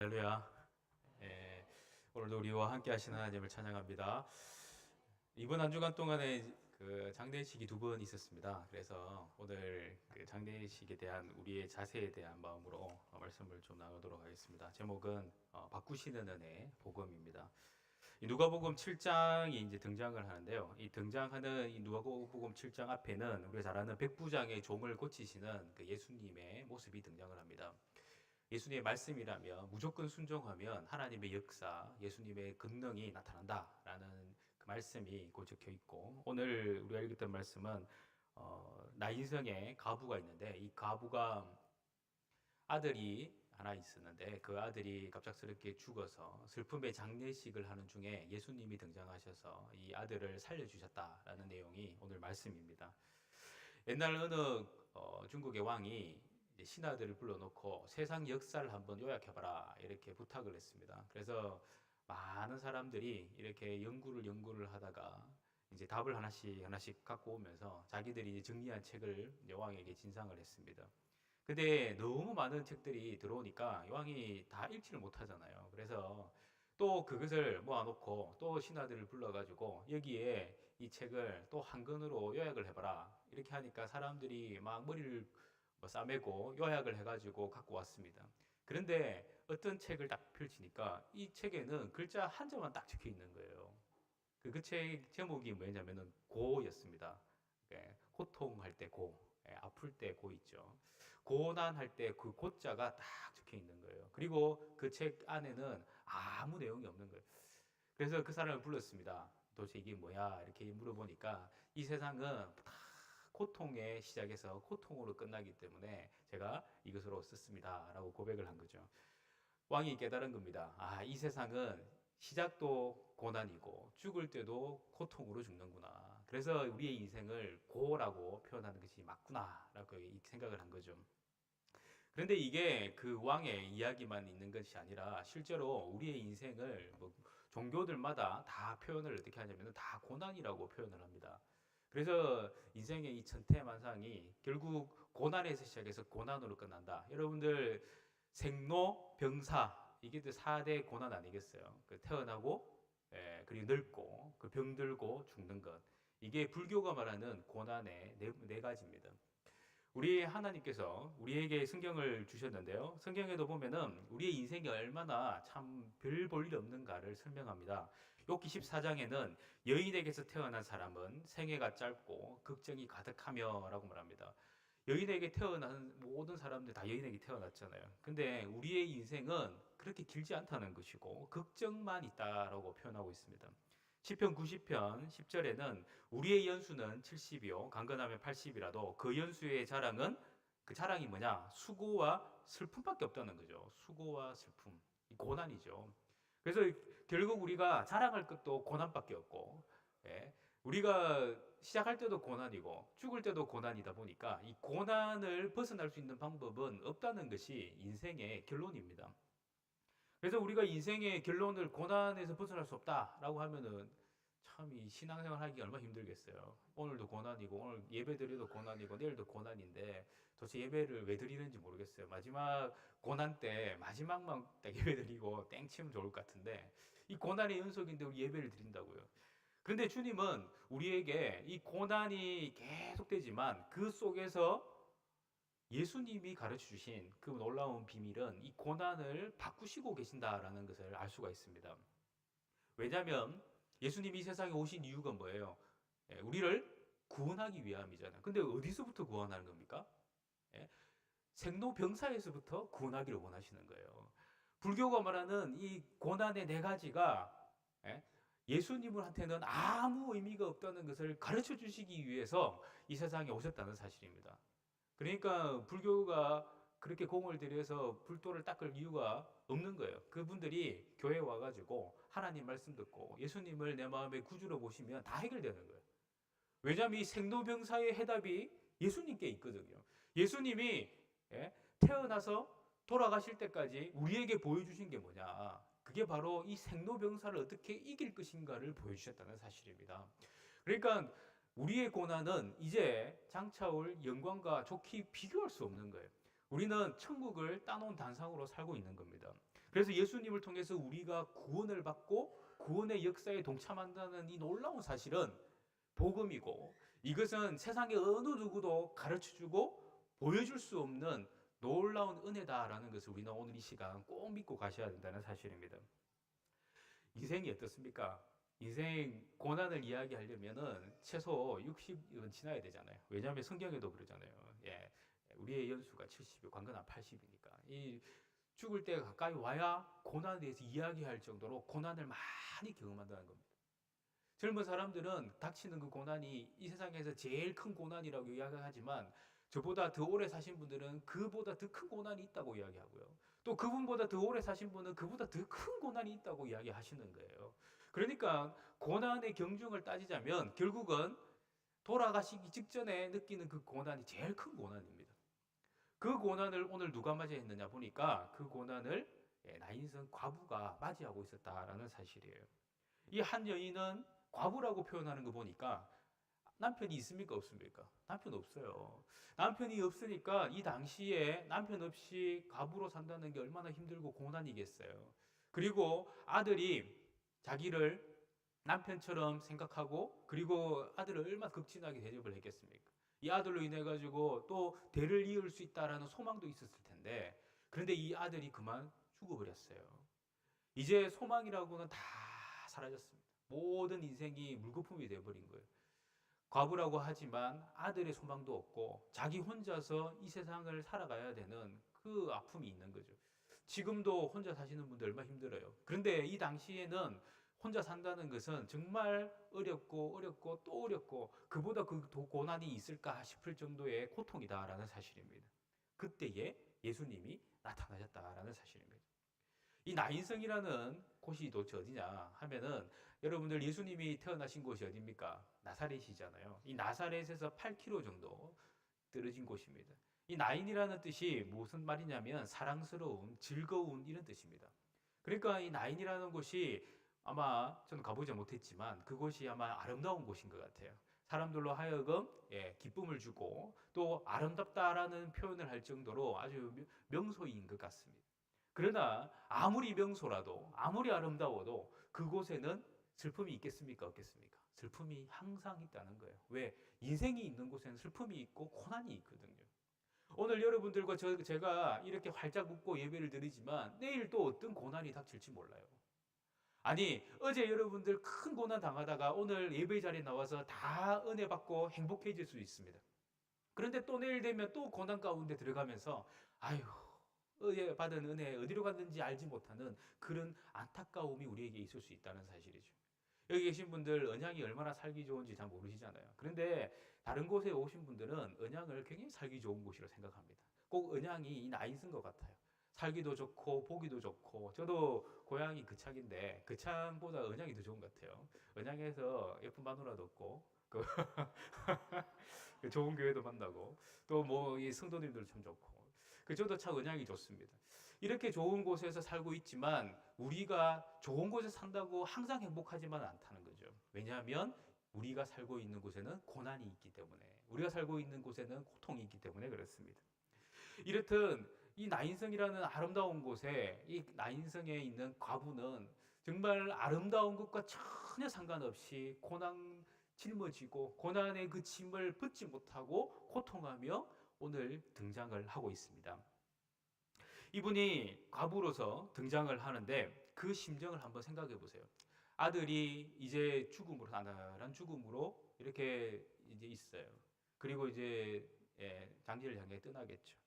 할렐루야. 예, 오늘도 우리와 함께 하시는 하나님을 찬양합니다. 이번 한 주간 동안에 그 장례식이 두 번 있었습니다. 그래서 오늘 그 장례식에 대한 우리의 자세에 대한 마음으로 말씀을 좀 나누도록 하겠습니다. 제목은 바꾸시는 은혜 복음입니다. 이 누가복음 7장이 이제 등장을 하는데요. 이 등장하는 이 누가복음 7장 앞에는 우리가 잘 아는 백부장의 종을 고치시는 그 예수님의 모습이 등장을 합니다. 예수님의 말씀이라면 무조건 순종하면 하나님의 역사, 예수님의 권능이 나타난다라는 그 말씀이 곧 적혀 있고, 오늘 우리가 읽었던 말씀은 나인성에 가부가 있는데, 이 가부가 아들이 하나 있었는데 그 아들이 갑작스럽게 죽어서 슬픔의 장례식을 하는 중에 예수님이 등장하셔서 이 아들을 살려주셨다라는 내용이 오늘 말씀입니다. 옛날 어느 중국의 왕이 이제 신하들을 불러놓고 세상 역사를 한번 요약해봐라 이렇게 부탁을 했습니다. 그래서 많은 사람들이 이렇게 연구를 하다가 이제 답을 하나씩 갖고 오면서 자기들이 정리한 책을 여왕에게 진상을 했습니다. 근데 너무 많은 책들이 들어오니까 여왕이 다 읽지를 못하잖아요. 그래서 또 그것을 모아놓고 또 신하들을 불러가지고 여기에 이 책을 또 한 권으로 요약을 해봐라. 이렇게 하니까 사람들이 막 머리를 뭐 싸매고 요약을 해가지고 갖고 왔습니다. 그런데 어떤 책을 딱 펼치니까 이 책에는 글자 한 자만 딱 적혀 있는 거예요. 그 책 제목이 뭐였냐면은 고였습니다. 예, 고통할 때 고, 예, 아플 때 고 있죠. 고난할 때 그 고자가 딱 적혀 있는 거예요. 그리고 그 책 안에는 아무 내용이 없는 거예요. 그래서 그 사람을 불렀습니다. 도대체 이게 뭐야? 이렇게 물어보니까 이 세상은 다 고통에 시작해서 고통으로 끝나기 때문에 제가 이것으로 썼습니다. 라고 고백을 한 거죠. 왕이 깨달은 겁니다. 아, 이 세상은 시작도 고난이고 죽을 때도 고통으로 죽는구나. 그래서 우리의 인생을 고라고 표현하는 것이 맞구나라고 생각을 한 거죠. 그런데 이게 그 왕의 이야기만 있는 것이 아니라 실제로 우리의 인생을 뭐 종교들마다 다 표현을 어떻게 하냐면 다 고난이라고 표현을 합니다. 그래서 인생의 이 천태만상이 결국 고난에서 시작해서 고난으로 끝난다. 여러분들 생로병사 이게 4대 고난 아니겠어요? 그 태어나고 그리고 늙고 그 병들고 죽는 것. 이게 불교가 말하는 고난의 네 가지입니다. 우리 하나님께서 우리에게 성경을 주셨는데요. 성경에도 보면은 우리의 인생이 얼마나 참 별 볼 일 없는가를 설명합니다. 욥기 14장에는 여인에게서 태어난 사람은 생애가 짧고 걱정이 가득하며라고 말합니다. 여인에게 태어난 모든 사람들 다 여인에게 태어났잖아요. 근데 우리의 인생은 그렇게 길지 않다는 것이고 걱정만 있다라고 표현하고 있습니다. 시편 90편 10절에는 우리의 연수는 70이요 강건하면 80이라도 그 연수의 자랑은 그 자랑이 뭐냐? 수고와 슬픔밖에 없다는 거죠. 수고와 슬픔. 이 고난이죠. 그래서 결국 우리가 자랑할 것도 고난밖에 없고 예, 우리가 시작할 때도 고난이고 죽을 때도 고난이다 보니까 이 고난을 벗어날 수 있는 방법은 없다는 것이 인생의 결론입니다. 그래서 우리가 인생의 결론을 고난에서 벗어날 수 없다라고 하면은 참 이 신앙생활 하기 얼마나 힘들겠어요. 오늘도 고난이고 오늘 예배 드려도 고난이고 내일도 고난인데 도대체 예배를 왜 드리는지 모르겠어요. 마지막 고난 때 마지막만 딱 예배 드리고 땡 치면 좋을 것 같은데 이 고난의 연속인데 우리 예배를 드린다고요. 그런데 주님은 우리에게 이 고난이 계속되지만 그 속에서 예수님이 가르쳐 주신 그 놀라운 비밀은 이 고난을 바꾸시고 계신다라는 것을 알 수가 있습니다. 왜냐하면 예수님이 이 세상에 오신 이유가 뭐예요? 예, 우리를 구원하기 위함이잖아요. 근데 어디서부터 구원하는 겁니까? 예, 생로병사에서부터 구원하기를 원하시는 거예요. 불교가 말하는 이 고난의 네 가지가 예, 예수님한테는 아무 의미가 없다는 것을 가르쳐 주시기 위해서 이 세상에 오셨다는 사실입니다. 그러니까 불교가 그렇게 공을 들여서 불도를 닦을 이유가 없는 거예요. 그분들이 교회에 와가지고 하나님 말씀 듣고 예수님을 내 마음의 구주로 보시면 다 해결되는 거예요. 왜냐하면 이 생로병사의 해답이 예수님께 있거든요. 예수님이 태어나서 돌아가실 때까지 우리에게 보여주신 게 뭐냐. 그게 바로 이 생로병사를 어떻게 이길 것인가를 보여주셨다는 사실입니다. 그러니까 우리의 고난은 이제 장차올 영광과 좋게 비교할 수 없는 거예요. 우리는 천국을 따놓은 단상으로 살고 있는 겁니다. 그래서 예수님을 통해서 우리가 구원을 받고 구원의 역사에 동참한다는 이 놀라운 사실은 복음이고, 이것은 세상의 어느 누구도 가르쳐주고 보여줄 수 없는 놀라운 은혜다라는 것을 우리는 오늘 이 시간 꼭 믿고 가셔야 된다는 사실입니다. 인생이 어떻습니까? 인생 고난을 이야기하려면은 최소 60은 지나야 되잖아요. 왜냐하면 성경에도 그러잖아요. 예, 우리의 연수가 70이 관건한 80이니까 이 죽을 때가 가까이 와야 고난에 대해서 이야기할 정도로 고난을 많이 경험한다는 겁니다. 젊은 사람들은 닥치는 그 고난이 이 세상에서 제일 큰 고난이라고 이야기하지만, 저보다 더 오래 사신 분들은 그보다 더 큰 고난이 있다고 이야기하고요. 또 그분보다 더 오래 사신 분은 그보다 더 큰 고난이 있다고 이야기하시는 거예요. 그러니까 고난의 경중을 따지자면 결국은 돌아가시기 직전에 느끼는 그 고난이 제일 큰 고난입니다. 그 고난을 오늘 누가 맞이했느냐 보니까 그 고난을 나인성 과부가 맞이하고 있었다라는 사실이에요. 이 한 여인은 과부라고 표현하는 거 보니까 남편이 있습니까? 없습니까? 남편 없어요. 남편이 없으니까 이 당시에 남편 없이 과부로 산다는 게 얼마나 힘들고 고난이겠어요. 그리고 아들이 자기를 남편처럼 생각하고, 그리고 아들을 얼마나 극진하게 대접을 했겠습니까? 이 아들로 인해 가지고 또 대를 이을 수 있다라는 소망도 있었을 텐데, 그런데 이 아들이 그만 죽어버렸어요. 이제 소망이라고는 다 사라졌습니다. 모든 인생이 물거품이 되어버린 거예요. 과부라고 하지만 아들의 소망도 없고 자기 혼자서 이 세상을 살아가야 되는 그 아픔이 있는 거죠. 지금도 혼자 사시는 분들 얼마나 힘들어요. 그런데 이 당시에는 혼자 산다는 것은 정말 어렵고 또 어렵고, 그보다 그 고난이 있을까 싶을 정도의 고통이다라는 사실입니다. 그때에 예수님이 나타나셨다라는 사실입니다. 이 나인성이라는 곳이 도대체 어디냐 하면은, 여러분들 예수님이 태어나신 곳이 어디입니까? 나사렛이잖아요. 이 나사렛에서 8km 정도 떨어진 곳입니다. 이 나인이라는 뜻이 무슨 말이냐면 사랑스러운, 즐거운 이런 뜻입니다. 그러니까 이 나인이라는 곳이, 아마 저는 가보지 못했지만 그곳이 아마 아름다운 곳인 것 같아요. 사람들로 하여금 기쁨을 주고 또 아름답다라는 표현을 할 정도로 아주 명소인 것 같습니다. 그러나 아무리 명소라도 아무리 아름다워도 그곳에는 슬픔이 있겠습니까? 없겠습니까? 슬픔이 항상 있다는 거예요. 왜? 인생이 있는 곳에는 슬픔이 있고 고난이 있거든요. 오늘 여러분들과 제가 이렇게 활짝 웃고 예배를 드리지만 내일 또 어떤 고난이 닥칠지 몰라요. 아니, 어제 여러분들 큰 고난 당하다가 오늘 예배 자리에 나와서 다 은혜 받고 행복해질 수 있습니다. 그런데 또 내일 되면 또 고난 가운데 들어가면서 아유, 어제 받은 은혜 어디로 갔는지 알지 못하는 그런 안타까움이 우리에게 있을 수 있다는 사실이죠. 여기 계신 분들 언양이 얼마나 살기 좋은지 잘 모르시잖아요. 그런데 다른 곳에 오신 분들은 언양을 굉장히 살기 좋은 곳이라고 생각합니다. 꼭 언양이 이 나이슨 것 같아요. 살기도 좋고 보기도 좋고, 저도 고향이 그창인데 그창보다 언양이 더 좋은 것 같아요. 언양에서 예쁜 마누라도 없고 그 좋은 교회도 만나고 또 뭐 이 성도님들 참 좋고, 저도 참 언양이 좋습니다. 이렇게 좋은 곳에서 살고 있지만 우리가 좋은 곳에 산다고 항상 행복하지만 않다는 거죠. 왜냐하면 우리가 살고 있는 곳에는 고난이 있기 때문에, 우리가 살고 있는 곳에는 고통이 있기 때문에 그렇습니다. 이렇듯 이 나인성이라는 아름다운 곳에 이 나인성에 있는 과부는 정말 아름다운 것과 전혀 상관없이 고난 짊어지고 고난의 그 짐을 벗지 못하고 고통하며 오늘 등장을 하고 있습니다. 이분이 과부로서 등장을 하는데 그 심정을 한번 생각해 보세요. 아들이 이제 죽음으로, 나날한 죽음으로 이렇게 이제 있어요. 그리고 이제 장지를 향해 떠나겠죠.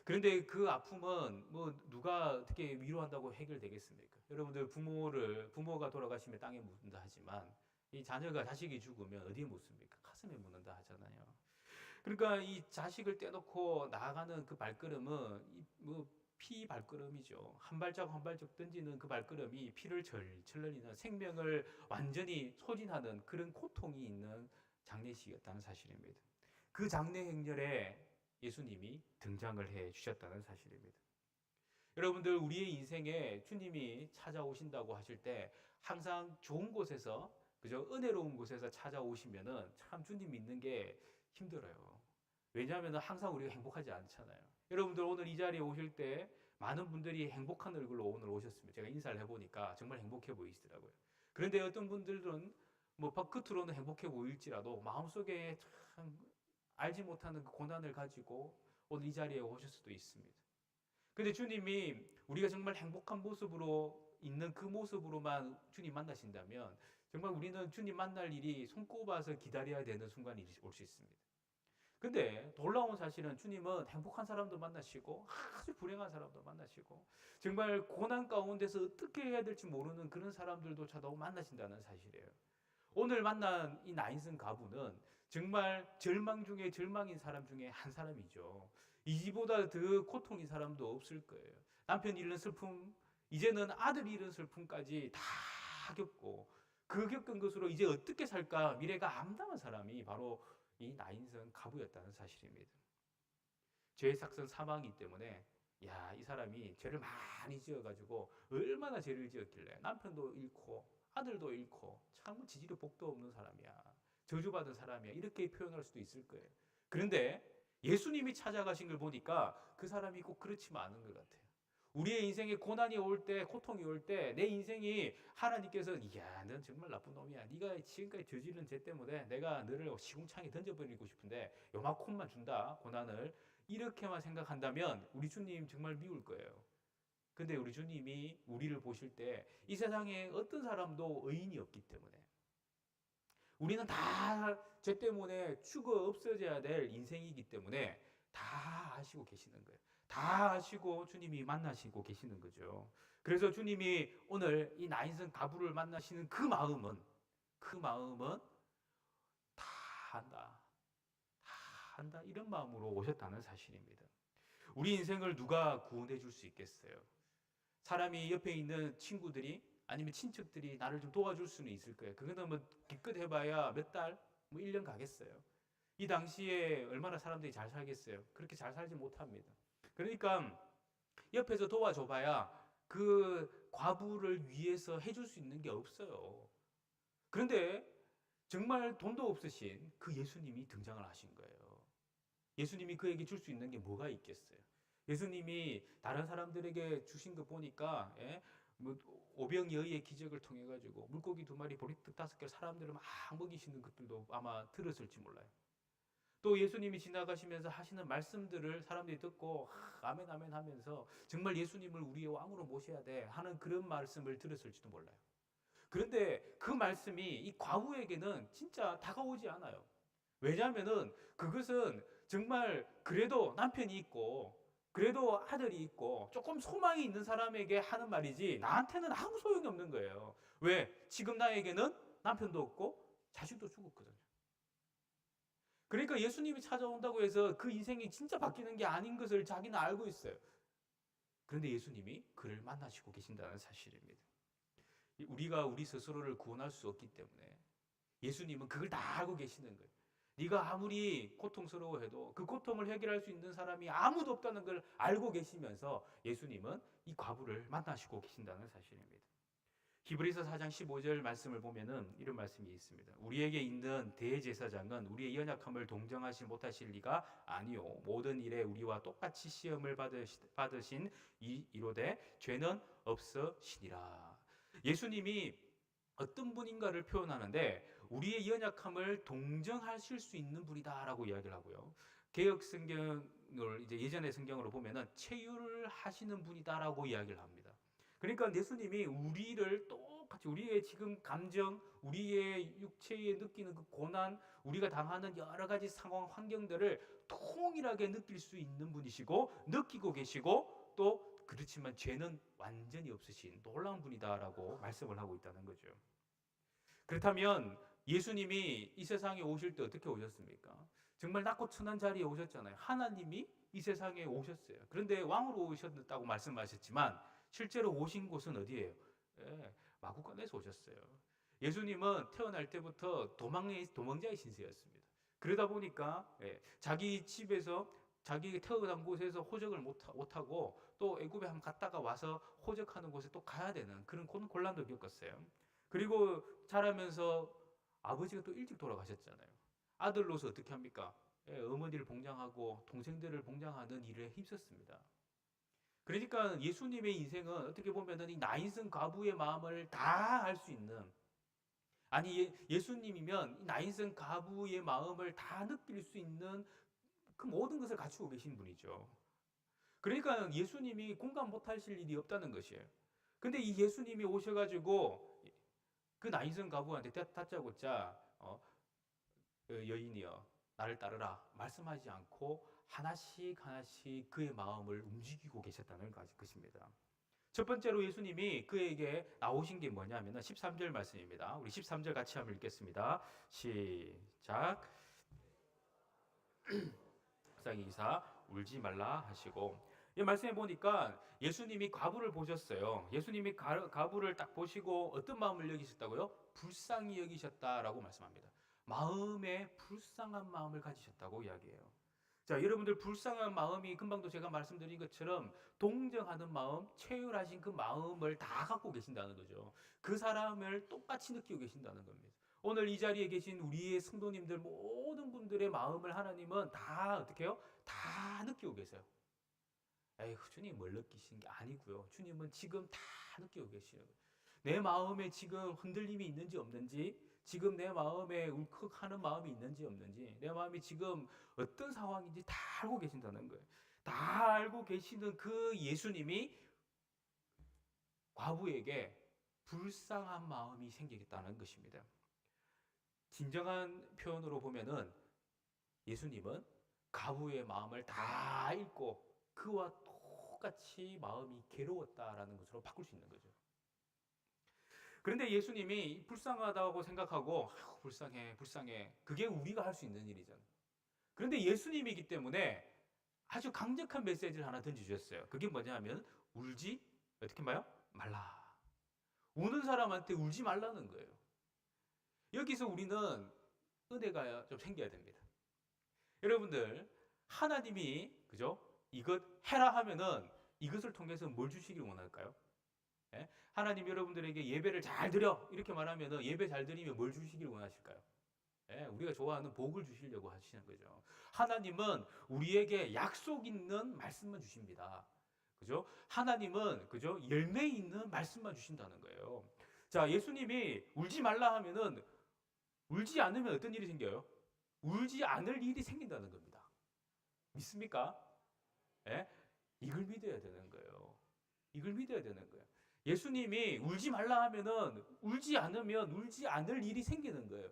그런데 그 아픔은 뭐 누가 어떻게 위로한다고 해결되겠습니까? 여러분들 부모가 돌아가시면 땅에 묻는다 하지만 이 자식이 죽으면 어디에 묻습니까? 가슴에 묻는다 하잖아요. 그러니까 이 자식을 떼놓고 나아가는 그 발걸음은 뭐 피 발걸음이죠. 한 발짝 한 발짝 던지는 그 발걸음이 피를 절절 흘리는, 생명을 완전히 소진하는 그런 고통이 있는 장례식이었다는 사실입니다. 그 장례 행렬에 예수님이 등장을 해 주셨다는 사실입니다. 여러분들, 우리의 인생에 주님이 찾아오신다고 하실 때 항상 좋은 곳에서, 그죠? 은혜로운 곳에서 찾아오시면은 참 주님 믿는 게 힘들어요. 왜냐하면 항상 우리가 행복하지 않잖아요. 여러분들 오늘 이 자리에 오실 때 많은 분들이 행복한 얼굴로 오늘 오셨습니다. 제가 인사를 해보니까 정말 행복해 보이시더라고요. 그런데 어떤 분들은 뭐 겉으로는 행복해 보일지라도 마음속에 참 알지 못하는 그 고난을 가지고 오늘 이 자리에 오실 수도 있습니다. 근데 주님이 우리가 정말 행복한 모습으로 있는 그 모습으로만 주님 만나신다면 정말 우리는 주님 만날 일이 손꼽아서 기다려야 되는 순간이 올 수 있습니다. 근데 놀라운 사실은 주님은 행복한 사람도 만나시고 아주 불행한 사람도 만나시고 정말 고난 가운데서 어떻게 해야 될지 모르는 그런 사람들도 만나신다는 사실이에요. 오늘 만난 이 나인슨 가부는 정말 절망 중에 절망인 사람 중에 한 사람이죠. 이보다 더 고통인 사람도 없을 거예요. 남편 잃은 슬픔, 이제는 아들 잃은 슬픔까지 다 겪고 그 겪은 것으로 이제 어떻게 살까 미래가 암담한 사람이 바로 이 나인슨 가부였다는 사실입니다. 죄의 삭선 사망이기 때문에 이 사람이 죄를 많이 지어가지고 얼마나 죄를 지었길래 남편도 잃고 아들도 잃고 참 지지도 복도 없는 사람이야. 저주받은 사람이야. 이렇게 표현할 수도 있을 거예요. 그런데 예수님이 찾아가신 걸 보니까 그 사람이 꼭 그렇지만 않은 것 같아요. 우리의 인생에 고난이 올 때, 고통이 올 때, 내 인생이 하나님께서 넌 정말 나쁜 놈이야. 네가 지금까지 저지른 죄 때문에 내가 너를 시궁창에 던져버리고 싶은데 요만큼만 준다, 고난을. 이렇게만 생각한다면 우리 주님 정말 미울 거예요. 근데 우리 주님이 우리를 보실 때 이 세상에 어떤 사람도 의인이 없기 때문에 우리는 다 죄 때문에 죽어 없어져야 될 인생이기 때문에 다 아시고 계시는 거예요. 다 아시고 주님이 만나시고 계시는 거죠. 그래서 주님이 오늘 이 나인선 가부를 만나시는 그 마음은 다 한다. 다 한다. 이런 마음으로 오셨다는 사실입니다. 우리 인생을 누가 구원해 줄 수 있겠어요? 사람이 옆에 있는 친구들이 아니면 친척들이 나를 좀 도와줄 수는 있을 거예요. 그거는 뭐 기껏 해봐야 몇 달, 뭐 1년 가겠어요. 이 당시에 얼마나 사람들이 잘 살겠어요? 그렇게 잘 살지 못합니다. 그러니까 옆에서 도와줘봐야 그 과부를 위해서 해줄 수 있는 게 없어요. 그런데 정말 돈도 없으신 그 예수님이 등장을 하신 거예요. 예수님이 그에게 줄 수 있는 게 뭐가 있겠어요? 예수님이 다른 사람들에게 주신 거 보니까 뭐 오병이어의 기적을 통해 가지고 물고기 2마리 보리떡 5개 사람들을 막 먹이시는 것들도 아마 들었을지 몰라요. 또 예수님이 지나가시면서 하시는 말씀들을 사람들이 듣고 아멘 아멘 하면서 정말 예수님을 우리의 왕으로 모셔야 돼 하는 그런 말씀을 들었을지도 몰라요. 그런데 그 말씀이 이 과부에게는 진짜 다가오지 않아요. 왜냐하면은 그것은 정말 그래도 남편이 있고 그래도 아들이 있고 조금 소망이 있는 사람에게 하는 말이지 나한테는 아무 소용이 없는 거예요. 왜? 지금 나에게는 남편도 없고 자식도 죽었거든요. 그러니까 예수님이 찾아온다고 해서 그 인생이 진짜 바뀌는 게 아닌 것을 자기는 알고 있어요. 그런데 예수님이 그를 만나시고 계신다는 사실입니다. 우리가 우리 스스로를 구원할 수 없기 때문에 예수님은 그걸 다 알고 계시는 거예요. 네가 아무리 고통스러워해도 그 고통을 해결할 수 있는 사람이 아무도 없다는 걸 알고 계시면서 예수님은 이 과부를 만나시고 계신다는 사실입니다. 히브리서 4장 15절 말씀을 보면은 이런 말씀이 있습니다. 우리에게 있는 대제사장은 우리의 연약함을 동정하지 못하실 리가 아니요 모든 일에 우리와 똑같이 시험을 받으신 이로되 죄는 없으시니라. 예수님이 어떤 분인가를 표현하는데 우리의 연약함을 동정하실 수 있는 분이다라고 이야기를 하고요. 개혁 성경을 이제 예전의 성경으로 보면은 체휼을 하시는 분이다라고 이야기를 합니다. 그러니까 예수님이 우리를 똑같이 우리의 지금 감정, 우리의 육체에 느끼는 그 고난, 우리가 당하는 여러 가지 상황, 환경들을 통일하게 느낄 수 있는 분이시고 느끼고 계시고 또 그렇지만 죄는 완전히 없으신 놀라운 분이다라고 말씀을 하고 있다는 거죠. 그렇다면 예수님이 이 세상에 오실 때 어떻게 오셨습니까? 정말 낮고 천한 자리에 오셨잖아요. 하나님이 이 세상에 오셨어요. 그런데 왕으로 오셨다고 말씀하셨지만 실제로 오신 곳은 어디예요? 마구간에서 오셨어요. 예수님은 태어날 때부터 도망자의 신세였습니다. 그러다 보니까 자기 집에서 자기 태어난 곳에서 호적을 못하고 또 애굽에 한번 갔다가 와서 호적하는 곳에 또 가야 되는 그런 곤란도 겪었어요. 그리고 자라면서 아버지가 또 일찍 돌아가셨잖아요. 아들로서 어떻게 합니까? 어머니를 봉장하고 동생들을 봉장하는 일에 힘썼습니다. 그러니까 예수님의 인생은 어떻게 보면은 이 나인성 과부의 마음을 다 알 수 있는, 아니 예수님이면 이 나인성 과부의 마음을 다 느낄 수 있는 그 모든 것을 갖추고 계신 분이죠. 그러니까 예수님이 공감 못하실 일이 없다는 것이에요. 근데 이 예수님이 오셔가지고 그 나인성 과부한테 다짜고짜 그 여인이여 나를 따르라 말씀하지 않고 하나씩 하나씩 그의 마음을 움직이고 계셨다는 것입니다. 첫 번째로 예수님이 그에게 나오신 게 뭐냐면 13절 말씀입니다. 우리 13절 같이 한번 읽겠습니다. 시작. 불쌍히 기사 울지 말라 하시고, 이 말씀해 보니까 예수님이 과부를 보셨어요. 예수님이 과부를 딱 보시고 어떤 마음을 여기셨다고요? 불쌍히 여기셨다라고 말씀합니다. 마음에 불쌍한 마음을 가지셨다고 이야기해요. 자, 여러분들 불쌍한 마음이 금방도 제가 말씀드린 것처럼 동정하는 마음, 체휼하신 그 마음을 다 갖고 계신다는 거죠. 그 사람을 똑같이 느끼고 계신다는 겁니다. 오늘 이 자리에 계신 우리의 성도님들 모든 분들의 마음을 하나님은 다 어떻게 해요? 다 느끼고 계세요. 에이, 주님 뭘 느끼시는 게 아니고요. 주님은 지금 다 느끼고 계시는 거예요. 내 마음에 지금 흔들림이 있는지 없는지, 지금 내 마음에 울컥하는 마음이 있는지 없는지, 내 마음이 지금 어떤 상황인지 다 알고 계신다는 거예요. 다 알고 계시는 그 예수님이 과부에게 불쌍한 마음이 생기겠다는 것입니다. 진정한 표현으로 보면은 예수님은 과부의 마음을 다 읽고 그와 똑같이 마음이 괴로웠다라는 것으로 바꿀 수 있는 거죠. 그런데 예수님이 불쌍하다고 생각하고 불쌍해, 불쌍해. 그게 우리가 할 수 있는 일이잖아요. 그런데 예수님이기 때문에 아주 강력한 메시지를 하나 던져주셨어요. 그게 뭐냐면 울지 어떻게 봐요? 말라. 우는 사람한테 울지 말라는 거예요. 여기서 우리는 은혜가 좀 생겨야 됩니다. 여러분들 하나님이 그죠? 이것 해라 하면은 이것을 통해서 뭘 주시길 원할까요? 예? 하나님 여러분들에게 예배를 잘 드려 이렇게 말하면은 예배 잘 드리면 뭘 주시길 원하실까요? 예, 우리가 좋아하는 복을 주시려고 하시는 거죠. 하나님은 우리에게 약속 있는 말씀만 주십니다. 그죠? 하나님은 그죠? 열매 있는 말씀만 주신다는 거예요. 자, 예수님이 울지 말라 하면은 울지 않으면 어떤 일이 생겨요? 울지 않을 일이 생긴다는 겁니다. 믿습니까? 예? 이걸 믿어야 되는 거예요. 이걸 믿어야 되는 거예요. 예수님이 울지 말라 하면은 울지 않으면 울지 않을 일이 생기는 거예요.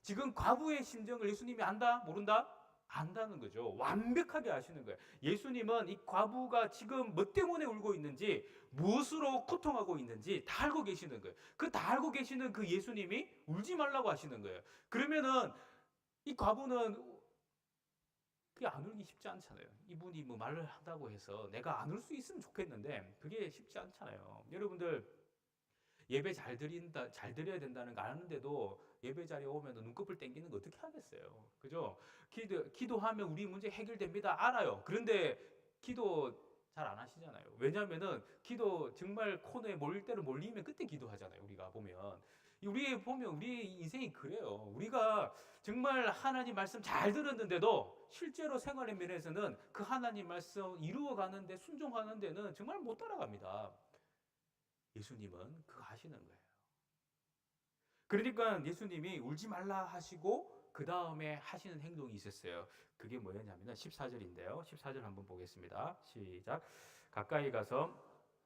지금 과부의 심정을 예수님이 안다? 모른다? 안다는 거죠. 완벽하게 아시는 거예요. 예수님은 이 과부가 지금 뭐 때문에 울고 있는지, 무엇으로 고통하고 있는지 다 알고 계시는 거예요. 그 다 알고 계시는 그 예수님이 울지 말라고 하시는 거예요. 그러면은 이 과부는 그게 안 울기 쉽지 않잖아요. 이분이 뭐 말을 한다고 해서 내가 안 울 수 있으면 좋겠는데 그게 쉽지 않잖아요. 여러분들 예배 잘 드려야 된다는 거 아는데도 예배 자리에 오면 눈꺼풀 땡기는 거 어떻게 하겠어요? 그죠? 기도하면 우리 문제 해결됩니다. 알아요. 그런데 기도 잘 안 하시잖아요. 왜냐면은 기도 정말 코너에 몰릴 대로 몰리면 그때 기도하잖아요. 우리가 보면. 우리 인생이 그래요. 우리가 정말 하나님 말씀 잘 들었는데도 실제로 생활의 면에서는 그 하나님 말씀 이루어가는데 순종하는 데는 정말 못 따라갑니다. 예수님은 그거 하시는 거예요. 그러니까 예수님이 울지 말라 하시고 그 다음에 하시는 행동이 있었어요. 그게 뭐였냐면 14절인데요. 14절 한번 보겠습니다. 시작. 가까이 가서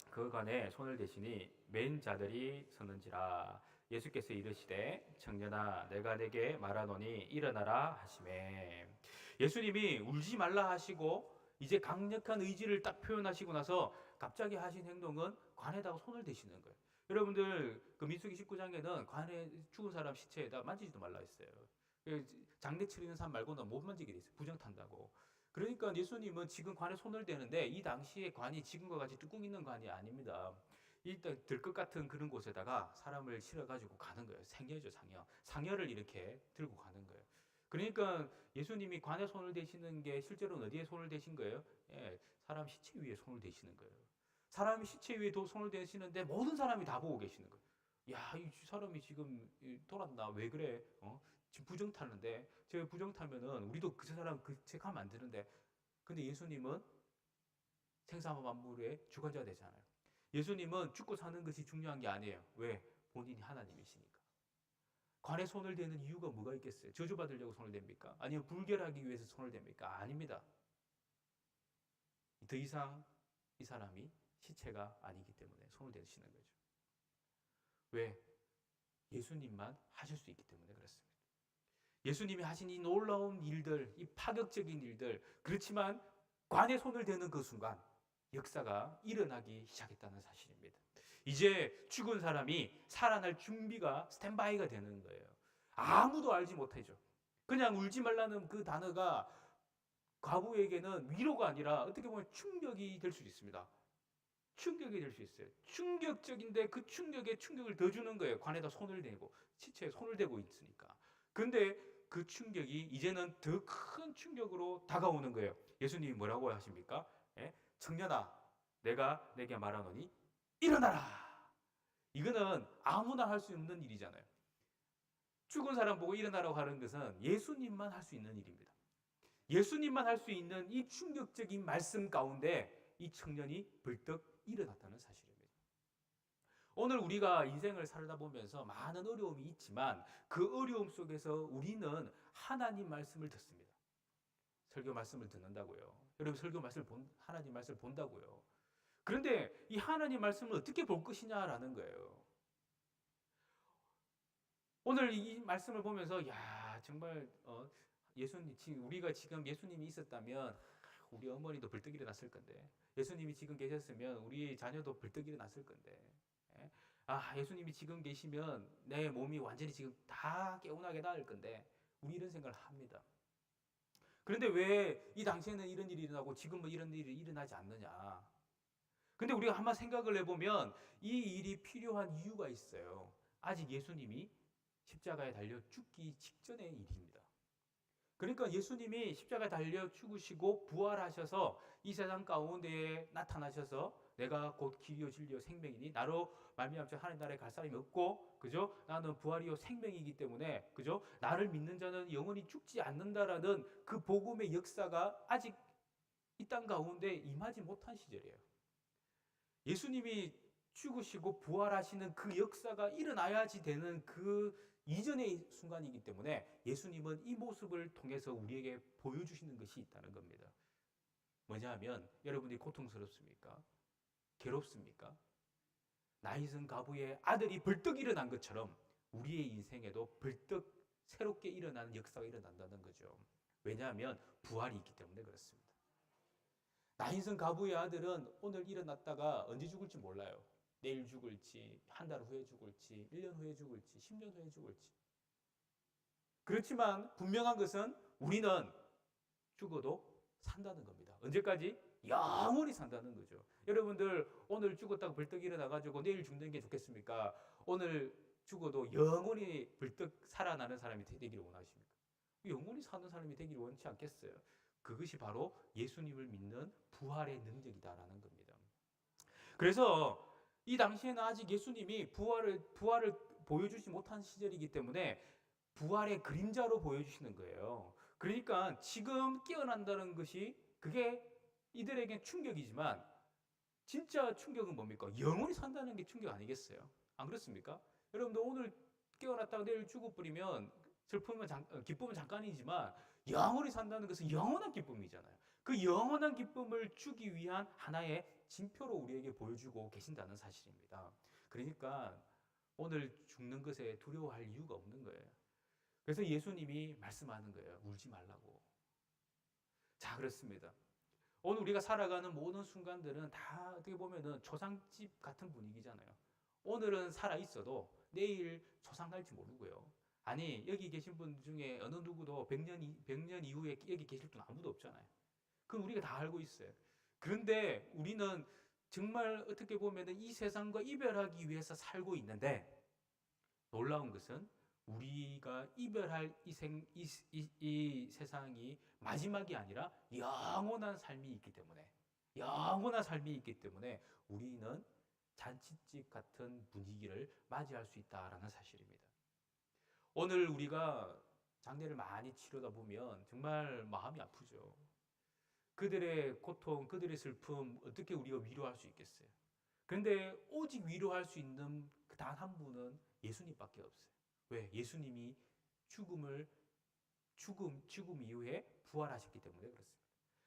그 관에 손을 대시니 맨 자들이 서는지라. 예수께서 이르시되 청년아 내가 내게 말하노니 일어나라 하시매. 예수님이 울지 말라 하시고 이제 강력한 의지를 딱 표현하시고 나서 갑자기 하신 행동은 관에다가 손을 대시는 거예요. 여러분들 그 민수기 19장에는 관에 죽은 사람 시체에다 만지지도 말라 했어요. 장례 치르는 사람 말고는 못 만지게 돼 있어요. 부정 탄다고. 그러니까 예수님은 지금 관에 손을 대는데 이 당시에 관이 지금과 같이 뚜껑 있는 관이 아닙니다. 일단 들것 같은 그런 곳에다가 사람을 실어가지고 가는 거예요. 상여죠, 상여. 상여를 이렇게 들고 가는 거예요. 그러니까 예수님이 관에 손을 대시는 게 실제로는 어디에 손을 대신 거예요? 예, 사람 시체 위에 손을 대시는 거예요. 사람이 시체 위에 손을 대시는데 모든 사람이 다 보고 계시는 거예요. 야, 이 사람이 지금 돌았나? 왜 그래? 지금 부정 타는데, 제가 부정 타면은 우리도 그 사람 그 책 하면 안 되는데, 근데 예수님은 생사와 만물의 주관자가 되잖아요. 예수님은 죽고 사는 것이 중요한 게 아니에요. 왜? 본인이 하나님이시니까. 관에 손을 대는 이유가 뭐가 있겠어요? 저주받으려고 손을 댑니까? 아니면 불결하기 위해서 손을 댑니까? 아닙니다. 더 이상 이 사람이 시체가 아니기 때문에 손을 대시는 거죠. 왜? 예수님만 하실 수 있기 때문에 그렇습니다. 예수님이 하신 이 놀라운 일들, 이 파격적인 일들, 그렇지만 관에 손을 대는 그 순간 역사가 일어나기 시작했다는 사실입니다. 이제 죽은 사람이 살아날 준비가 스탠바이가 되는 거예요. 아무도 알지 못하죠. 그냥 울지 말라는 그 단어가 과부에게는 위로가 아니라 어떻게 보면 충격이 될 수 있습니다. 충격이 될 수 있어요. 충격적인데 그 충격에 충격을 더 주는 거예요. 관에다 손을 대고 시체에 손을 대고 있으니까. 근데 그 충격이 이제는 더 큰 충격으로 다가오는 거예요. 예수님이 뭐라고 하십니까? 예? 청년아, 내가 내게 말하노니 일어나라. 이거는 아무나 할 수 없는 일이잖아요. 죽은 사람 보고 일어나라고 하는 것은 예수님만 할 수 있는 일입니다. 예수님만 할 수 있는 이 충격적인 말씀 가운데 이 청년이 벌떡 일어났다는 사실입니다. 오늘 우리가 인생을 살다 보면서 많은 어려움이 있지만 그 어려움 속에서 우리는 하나님 말씀을 듣습니다. 설교 말씀을 듣는다고요. 여러분 설교 말씀을 하나님 말씀을 본다고요. 그런데 이 하나님 말씀을 어떻게 볼 것이냐라는 거예요. 오늘 이 말씀을 보면서 야 정말 예수님 우리가 지금 예수님이 있었다면 우리 어머니도 벌떡 일어났을 건데 예수님이 지금 계셨으면 우리 자녀도 벌떡 일어났을 건데 예수님이 지금 계시면 내 몸이 완전히 지금 다 개운하게 나을 건데 우리 이런 생각을 합니다. 그런데 왜 이 당시에는 이런 일이 일어나고 지금은 이런 일이 일어나지 않느냐? 근데 우리가 한번 생각을 해보면 이 일이 필요한 이유가 있어요. 아직 예수님이 십자가에 달려 죽기 직전의 일입니다. 그러니까 예수님이 십자가에 달려 죽으시고 부활하셔서 이 세상 가운데에 나타나셔서 내가 곧 길이요 진리요 생명이니 나로 말미암아 하나님 나라에 갈 사람이 없고 그죠? 나는 부활이요 생명이기 때문에 그죠? 나를 믿는 자는 영원히 죽지 않는다라는 그 복음의 역사가 아직 이 땅 가운데 임하지 못한 시절이에요. 예수님이 죽으시고 부활하시는 그 역사가 일어나야지 되는 그 이전의 순간이기 때문에 예수님은 이 모습을 통해서 우리에게 보여주시는 것이 있다는 겁니다. 뭐냐 하면 여러분들이 고통스럽습니까? 괴롭습니까? 나이든 가부의 아들이 벌떡 일어난 것처럼 우리의 인생에도 벌떡 새롭게 일어나는 역사가 일어난다는 거죠. 왜냐하면 부활이 있기 때문에 그렇습니다. 나인선 가부의 아들은 오늘 일어났다가 언제 죽을지 몰라요. 내일 죽을지, 한 달 후에 죽을지, 1년 후에 죽을지, 10년 후에 죽을지. 그렇지만 분명한 것은 우리는 죽어도 산다는 겁니다. 언제까지? 영원히 산다는 거죠. 여러분들 오늘 죽었다고 벌떡 일어나가지고 내일 죽는 게 좋겠습니까? 오늘 죽어도 영원히 벌떡 살아나는 사람이 되기를 원하십니까? 영원히 사는 사람이 되기를 원치 않겠어요? 그것이 바로 예수님을 믿는 부활의 능력이다라는 겁니다. 그래서 이 당시에는 아직 예수님이 부활을 보여주지 못한 시절이기 때문에 부활의 그림자로 보여주시는 거예요. 그러니까 지금 깨어난다는 것이 그게 이들에게 충격이지만 진짜 충격은 뭡니까? 영원히 산다는 게 충격 아니겠어요? 안 그렇습니까? 여러분들 오늘 깨어났다가 내일 죽어버리면 기쁨은 잠깐이지만 영원히 산다는 것은 영원한 기쁨이잖아요. 그 영원한 기쁨을 주기 위한 하나의 징표로 우리에게 보여주고 계신다는 사실입니다. 그러니까 오늘 죽는 것에 두려워할 이유가 없는 거예요. 그래서 예수님이 말씀하는 거예요. 울지 말라고. 자, 그렇습니다. 오늘 우리가 살아가는 모든 순간들은 다 어떻게 보면은 초상집 같은 분위기잖아요. 오늘은 살아 있어도 내일 초상갈지 모르고요. 아니, 여기 계신 분 중에 어느 누구도 100년 이후에 여기 계실 분 아무도 없잖아요. 그건 우리가 다 알고 있어요. 그런데 우리는 정말 어떻게 보면은 이 세상과 이별하기 위해서 살고 있는데 놀라운 것은 우리가 이별할 이 세상이 마지막이 아니라 영원한 삶이 있기 때문에 우리는 잔치집 같은 분위기를 맞이할 수 있다라는 사실입니다. 오늘 우리가 장례를 많이 치르다 보면 정말 마음이 아프죠. 그들의 고통, 그들의 슬픔 어떻게 우리가 위로할 수 있겠어요? 그런데 오직 위로할 수 있는 단 한 분은 예수님밖에 없어요. 왜? 예수님이 죽음 이후에 부활하셨기 때문에 그렇습니다.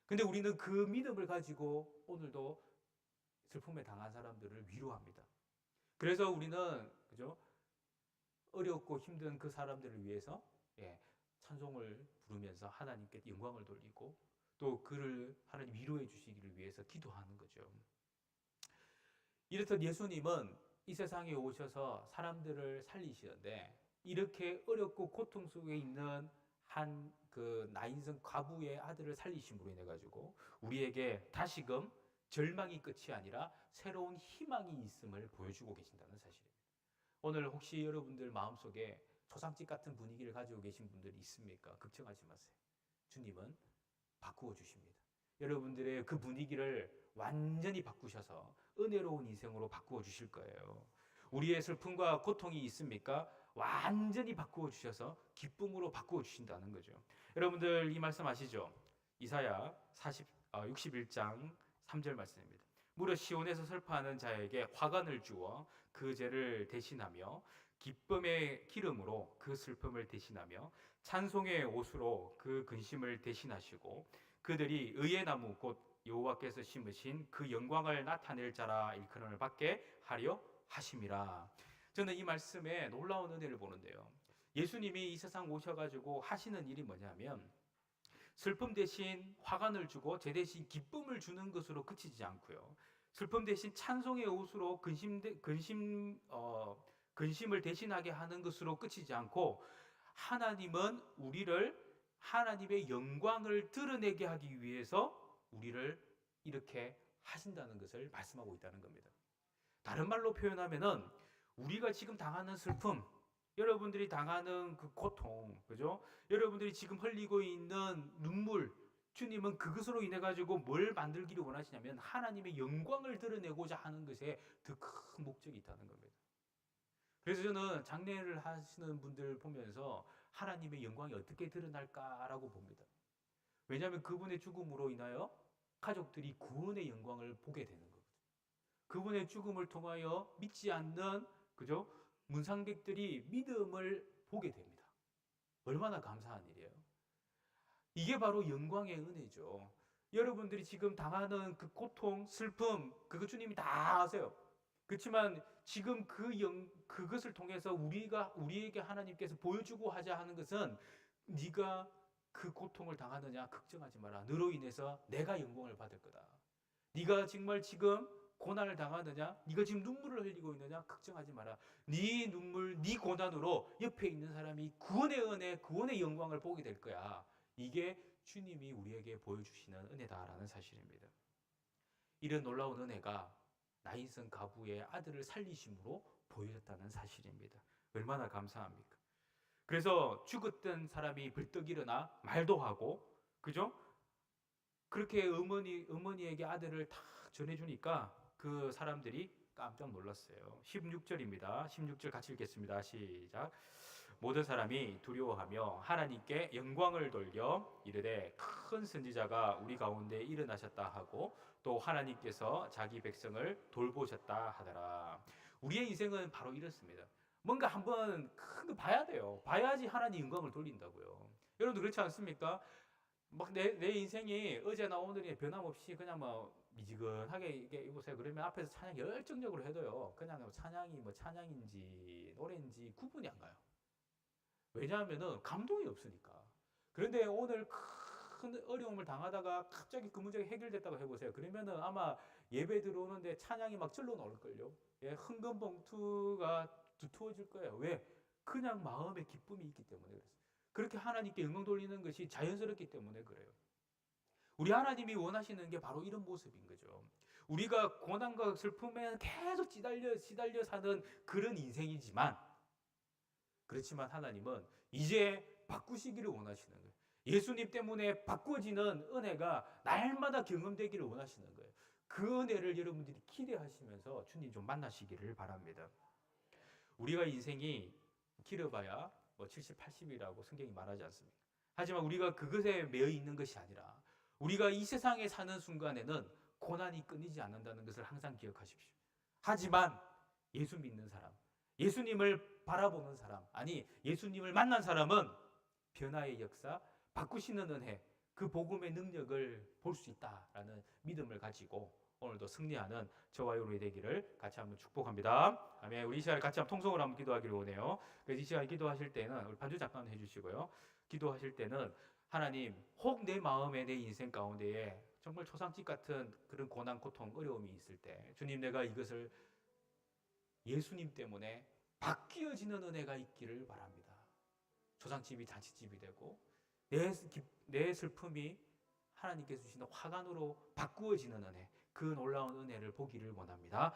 근데 우리는 그 믿음을 가지고 오늘도 슬픔에 당한 사람들을 위로합니다. 그래서 우리는 그죠? 어렵고 힘든 그 사람들을 위해서 찬송을 부르면서 하나님께 영광을 돌리고 또 그를 하나님 위로해 주시기를 위해서 기도하는 거죠. 이렇듯 예수님은 이 세상에 오셔서 사람들을 살리시는데 이렇게 어렵고 고통 속에 있는 한 그 나인성 과부의 아들을 살리심으로 인해 가지고 우리에게 다시금 절망이 끝이 아니라 새로운 희망이 있음을 보여주고 계신다는 사실입니다. 오늘 혹시 여러분들 마음속에 초상집 같은 분위기를 가지고 계신 분들이 있습니까? 걱정하지 마세요. 주님은 바꾸어 주십니다. 여러분들의 그 분위기를 완전히 바꾸셔서 은혜로운 인생으로 바꾸어 주실 거예요. 우리의 슬픔과 고통이 있습니까? 완전히 바꾸어 주셔서 기쁨으로 바꾸어 주신다는 거죠. 여러분들 이 말씀 아시죠? 이사야 61장 3절 말씀입니다. 무릇 시온에서 슬퍼하는 자에게 화관을 주어 그 죄를 대신하며 기쁨의 기름으로 그 슬픔을 대신하며 찬송의 옷으로 그 근심을 대신하시고 그들이 의의 나무 곧 여호와께서 심으신 그 영광을 나타낼 자라 일컬음을 받게 하려 하심이라. 저는 이 말씀에 놀라운 은혜를 보는데요. 예수님이 이 세상 오셔가지고 하시는 일이 뭐냐면 슬픔 대신 화관을 주고 제 대신 기쁨을 주는 것으로 그치지 않고요. 슬픔 대신 찬송의 옷으로 근심을 대신하게 하는 것으로 그치지 않고 하나님은 우리를 하나님의 영광을 드러내게 하기 위해서 우리를 이렇게 하신다는 것을 말씀하고 있다는 겁니다. 다른 말로 표현하면은 우리가 지금 당하는 슬픔, 여러분들이 당하는 그 고통, 그죠? 여러분들이 지금 흘리고 있는 눈물, 주님은 그것으로 인해 가지고 뭘 만들기를 원하시냐면 하나님의 영광을 드러내고자 하는 것에 더 큰 목적이 있다는 겁니다. 그래서 저는 장례를 하시는 분들 보면서 하나님의 영광이 어떻게 드러날까라고 봅니다. 왜냐하면 그분의 죽음으로 인하여 가족들이 구원의 영광을 보게 되는 거거든요. 그분의 죽음을 통하여 믿지 않는 그죠? 문상객들이 믿음을 보게 됩니다. 얼마나 감사한 일이에요. 이게 바로 영광의 은혜죠. 여러분들이 지금 당하는 그 고통, 슬픔, 그거 주님이 다 아세요. 그렇지만 지금 그것을 통해서 우리에게 하나님께서 보여주고 하자 하는 것은 네가 그 고통을 당하느냐 걱정하지 마라. 너로 인해서 내가 영광을 받을 거다. 네가 정말 지금 고난을 당하느냐, 네가 지금 눈물을 흘리고 있느냐 걱정하지 마라. 네 눈물, 네 고난으로 옆에 있는 사람이 구원의 은혜, 구원의 영광을 보게 될 거야. 이게 주님이 우리에게 보여주시는 은혜다라는 사실입니다. 이런 놀라운 은혜가 나인성 가부의 아들을 살리심으로 보여졌다는 사실입니다. 얼마나 감사합니까? 그래서 죽었던 사람이 벌떡 일어나 말도 하고, 그죠? 그렇게 어머니에게 아들을 다 전해주니까 그 사람들이 깜짝 놀랐어요. 16절입니다. 16절 같이 읽겠습니다. 시작. 모든 사람이 두려워하며 하나님께 영광을 돌려 이르되 큰 선지자가 우리 가운데 일어나셨다 하고 또 하나님께서 자기 백성을 돌보셨다 하더라. 우리의 인생은 바로 이렇습니다. 뭔가 한번 큰 거 봐야 돼요. 봐야지 하나님 영광을 돌린다고요. 여러분도 그렇지 않습니까? 막 내 인생이 어제나 오늘이 변함없이 그냥 뭐 미지근하게 이게 이보세요. 그러면 앞에서 찬양 열정적으로 해도요. 그냥 찬양이 뭐 찬양인지 노래인지 구분이 안 가요. 왜냐하면은 감동이 없으니까. 그런데 오늘 큰 어려움을 당하다가 갑자기 그 문제가 해결됐다고 해보세요. 그러면은 아마 예배 들어오는데 찬양이 막 절로 나올걸요. 예, 흥금 봉투가 두터워질 거예요. 왜? 그냥 마음에 기쁨이 있기 때문에 그렇습니다. 그렇게 하나님께 영광 돌리는 것이 자연스럽기 때문에 그래요. 우리 하나님이 원하시는 게 바로 이런 모습인 거죠. 우리가 고난과 슬픔에 계속 시달려 사는 그런 인생이지만, 그렇지만 하나님은 이제 바꾸시기를 원하시는 거예요. 예수님 때문에 바꿔지는 은혜가 날마다 경험되기를 원하시는 거예요. 그 은혜를 여러분들이 기대하시면서 주님 좀 만나시기를 바랍니다. 우리가 인생이 길어봐야 뭐 70, 80이라고 성경이 말하지 않습니까? 하지만 우리가 그것에 매여 있는 것이 아니라 우리가 이 세상에 사는 순간에는 고난이 끊이지 않는다는 것을 항상 기억하십시오. 하지만 예수 믿는 사람, 예수님을 바라보는 사람, 아니 예수님을 만난 사람은 변화의 역사, 바꾸시는 은혜, 그 복음의 능력을 볼 수 있다라는 믿음을 가지고 오늘도 승리하는 저와 여러분이 되기를 같이 한번 축복합니다. 아멘. 우리 이 시간에 같이 한번 통성으로 한번 기도하기를 원해요. 그래서 이 시간에 기도하실 때는 우리 반주 잠깐 해주시고요. 기도하실 때는 하나님, 혹 내 마음에 내 인생 가운데에 정말 초상집 같은 그런 고난, 고통, 어려움이 있을 때 주님, 내가 이것을 예수님 때문에 바뀌어지는 은혜가 있기를 바랍니다. 초상집이 잔치집이 되고 내 슬픔이 하나님께서 주시는 화관으로 바꾸어지는 은혜, 그 놀라운 은혜를 보기를 원합니다.